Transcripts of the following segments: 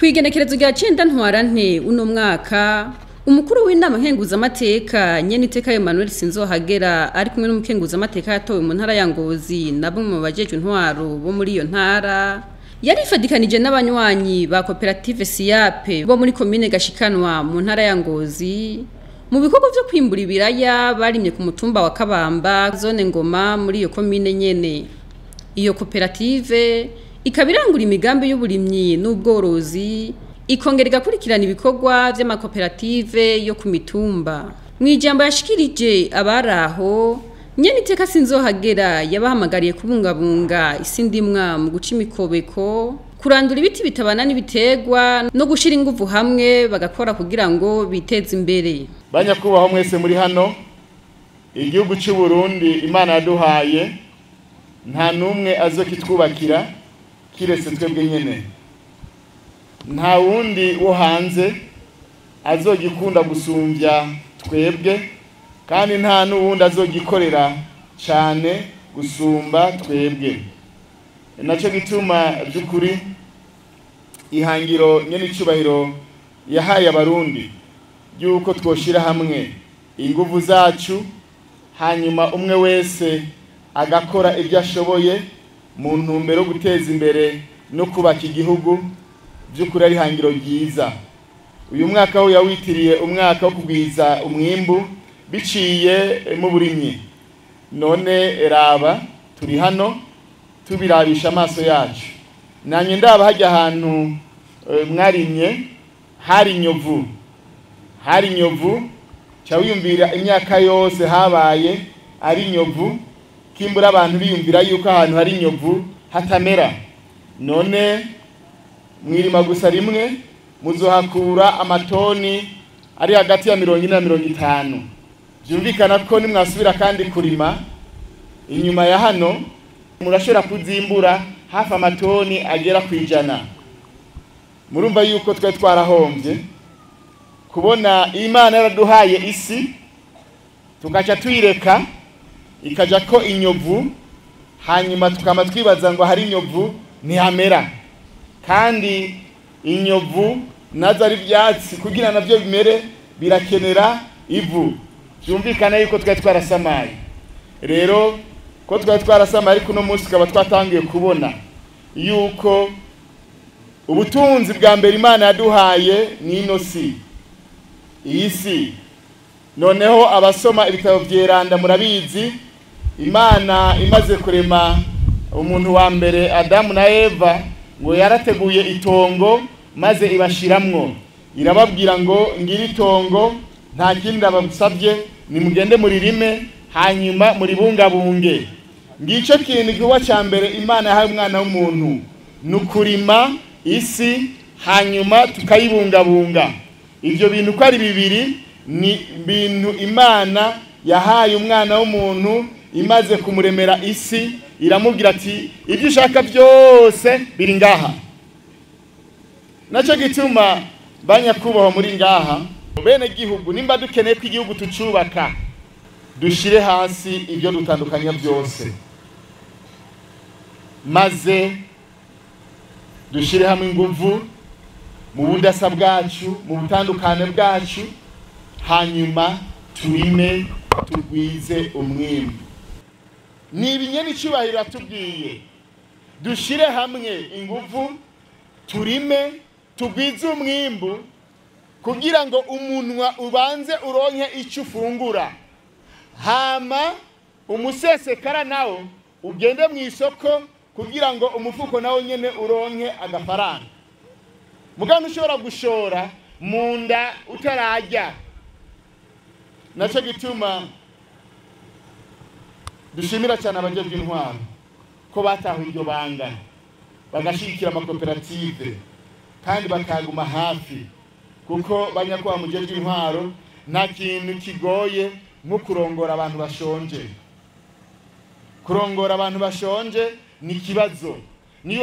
Kw'igenekerezo rya 9 ntwarante uno mwaka Umukuru w'Inama Nkenguzamateka Nyeniteka Emmanuel Sinzohagera ari kumwe n'Umukenguzamateka yatowe mu ntara ya Ngozi na bamwe mu bajejwe intwaro bo muri iyo ntara yarifadikanije n'abanywanyi ba koperative CIAP bo muri komine Gashikanwa mu ntara ya Ngozi mu bikorwa vyo kwimbura ibiraya barimye ku mutumba wa Kabamba zone Ngoma muri iyo komine nyene. Iyo koperative ikabirangura imigambi y'uburimyi n'ubworozi ikongera igakurikirana ibikorwa vy'amakoperative yo ku mitumba. Mw'ijambo yashikirije abaraho Nyeniteka Sinzohagera yabahamagariye kubungabunga isi ndimwa mu guca imikobeko, kurandura ibiti bitabana n'ibiterwa no gushira inguvu hamwe bagakora kugira ngo biteze imbere. Banyakubaho mwese muri hano, igihugu cy'u Burundi Imana yaduhaye nta numwe azokitwubakira kiretse twebwe nyene. Nta wundi wo hanze azogikunda gusumvya twebwe, kandi nta n'uwundi azogikorera cyane gusumba twebwe. Naco gituma by'ukuri ihangiro nyene icubahiro yahaye abarundi yuko twoshira hamwe inguvu zacu, hanyuma umwe wese agakora ibyo ashoboye mu ntumbero yo guteza imbere no kubaka igihugu. By'ukuri ari hangiro ryiza. Uyu mwaka ho yawitiriye umwaka wo kugwiza umwimbu biciye mu burimyi. None raba turi hano tubirabisha amaso yacu. Nanye ndaba hajya ahantu mwarimye hari nyovu. Hari nyovu cyawiyumvira imyaka yose habaye ari nyovu, kimbura abantu biyumvira yuko ahantu hari nyovu hatamera. None mwirima gusa rimwe muzohakura amatoni ari hagati ya 40 na 50. Byumvikana ko nimwasubira kandi kurima inyuma ya hano murashobora kuzimbura hafi amatoni agera kwijana. Murumva yuko twe twarahombye kubona Imana yaraduhaye isi tugaca tuyireka ikaja ko inyovu, hanyuma tukama twibaza ngo hari inyovu ntihamera. Kandi inyovu nazo ari byatsi kugira navyo bimere birakenera ivu. Byumvikana yuko twa twarasamaye. Rero ko twa twarasamaye ariko no munsi kaba twatangiye kubona yuko ubutunzi bwa mbere Imana yaduhaye ni ino si. Iyi si noneho abasoma ibitabo vyeranda murabizi, Imana imaze kurema umuntu wa mbere Adamu na Eva ngo yarateguye itongo maze ibashiramwo, irababwira ngo ngira itongo nta kindi abasabye nimugende muririme hanyuma muribungabunge. Ngico kintu kiwa ca mbere Imana yahaye umwana w'umuntu nukurima isi hanyuma tukayibungabunga. Ivyo bintu ko ari bibiri ni bintu Imana yahaye umwana w'umuntu imaze kumuremera isi, iramubwira ati ibyo ushaka byose biri ngaha. Naco gituma banyakubaho muri ngaha abenegihugu nimba dukeneye ko igihugu tucubaka dushire hasi ibyo dutandukanya byose, maze dushire hamwe inguvu mu budasa bwacu mu butandukane bwacu, hanyuma turime tugwize umwimbu. Ni ibinyeni icubahiro atubwiye dushire hamwe inguvu turime tugwize umwimbu kugira ngo umunwa ubanze uronke icyo ufungura, hama umusesekara nawo ugende mu isoko kugira ngo umufuko nawo nyene uronke agafaranga. Muganga ushobora gushora munda utarajya. Naco gituma dushimira cyane abajejwe intwaro ko batahuye iryo banga bagashikira amakoperative kandi bakaguma hafi, kuko banyakuba mujejwe intwaro nta kintu kigoye nko kurongora abantu bashonje. Kurongora abantu bashonje ni kibazo. Niyo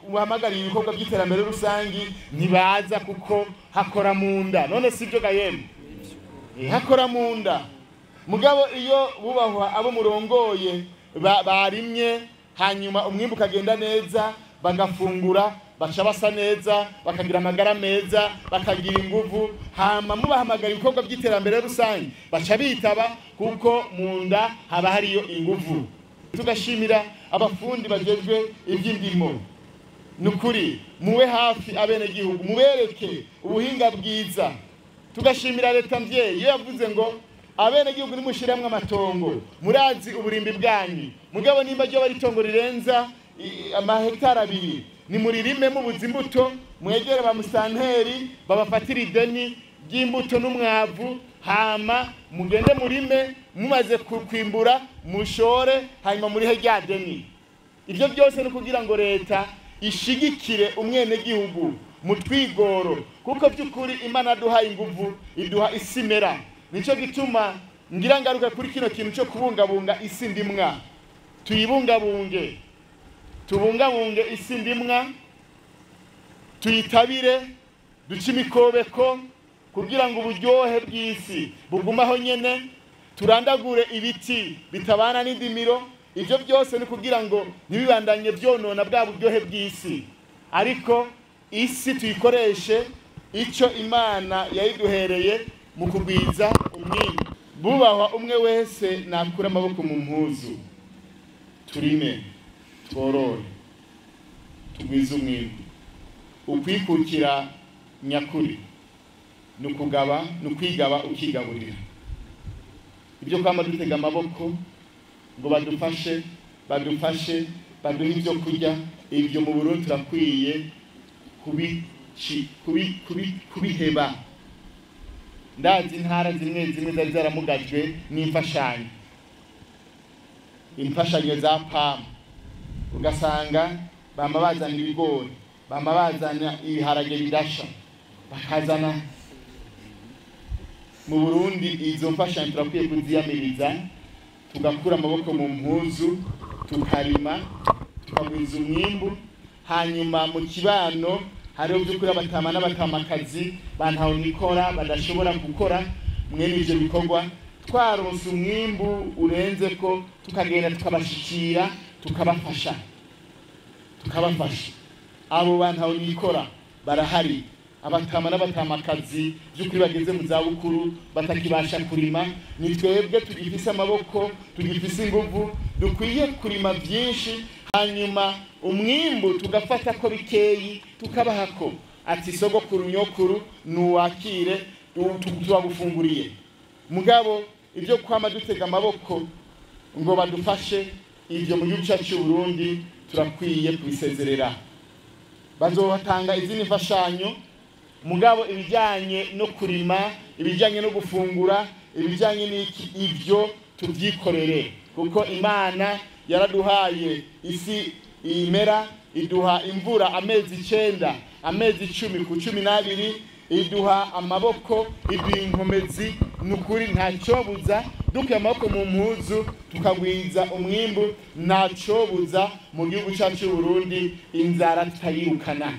uhamagariye ibikorwa by'iterambere rusangi ntibaza kuko hakora munda. None sivyo gayeme hakora munda. Mugabo iyo bubahwa abo murongoye barimye hanyuma umwimbu kagenda neza bagafungura baca basa neza, bakagira amagara meza, bakagira inguvu, hama mubahamagara ibikorwa by'iterambere rusange baca bitaba kuko munda haba hariyo inguvu. Tugashimira abafundi bajejwe iby'indimo, nukuri muwe hafi abenegihugu, mubereke ubuhinga bwiza. Tugashimira leta mvyeyi iyo yavuze ngo abenegihugu nimushiramwe amatongo, murazi uburimbi bwanyu, mugabo nimba ryo bari itongo rirenza amahektara 2 ni muririme mubuza imbuto, mwegere ba musanteri babafatira ideni ry'imbuto n'umwavu, hama mugende murime, mumaze kwimbura mushore, hanyuma muri rya deni. Ivyo byose no kugira ngo leta ishigikire umwenegihugu mu twigoro, kuko by'ukuri Imana duhaye inguvu, iduha isimera. Nico gituma ngira ngaruka kuri kino kintu cyo kubungabunga isi ndimwa. Tuyibungabunge, tubungabunge isi ndimwa, tuyitabire, duce imikobeko kugira ngo uburyohe bw'isi bugumaho nyene, turandagure ibiti bitabana n'indimiro. Ivyo byose ni kugira ngo ntibibandanye byonona bwa buryohe bw'isi, ariko isi tuyikoreshe ico Imana yayiduhereye mu kugwiza umwimbu. Bubahwa umwe wese nakura amaboko mu mpuzu, turime, tworore, tugwiza umwimbu. Ukwikukira nyakuri nukugaba, nukwigaba ukigaburira. Ibyo kwama dutega amaboko ngo badufashe baduhe ibyo kurya, ibyo mu Burundi turakwiye kubiheba. Ndazi intara zimwe zari zaramugajwe n'imfashanyo, imfashanyo za PAM, ugasanga bama bazana ibigori, bama bazana ibiharage bidasha, bakazana mu Burundi. Izo mfashanyo turakwiye kuziyamiriza, tugakura amaboko mu mpuzu, tukarima, tukagwiza umwimbu. Hanyuma mu kibano hariho by'ukuri abatama n'abatamakazi bantaho nikora badashobora gukora mwene ivyo bikorwa. Twaronse umwimbu urenze ko tukagenda tukabashikira, tukabafasha. Abo bantaho nikora barahari, abatama n'abatamakazi by'ukuri bageze mu za bukuru batakibasha kurima. Ni twebwe tugifise amaboko, tugifise inguvu, dukwiye kurima byinshi, hanyuma umwimbu tugafata ko bikeyi tukabahako ati sogokuru nyokuru nuwakire tubagufunguriye. Mugabo ibyo kwama dutega amaboko ngo badufashe, ibyo mu gihugu cyacu Burundi turakwiye kubisezerera. Bazohatanga izindi mfashanyo, mugabo ibijyanye no kurima, ibijyanye no gufungura, ibijyanye n'iki, ibyo tubyikorere, kuko Imana yaraduhaye isi imera, iduha imvura amezi 9, amezi 10 ku 12, iduha amaboko, iduha inkomezi. Nukuri ntacyobuza dukuye amaboko mu mpuzu tukagwiza umwimbu, ntacyobuza mu gihugu cyacu Burundi inzara tutayirukana.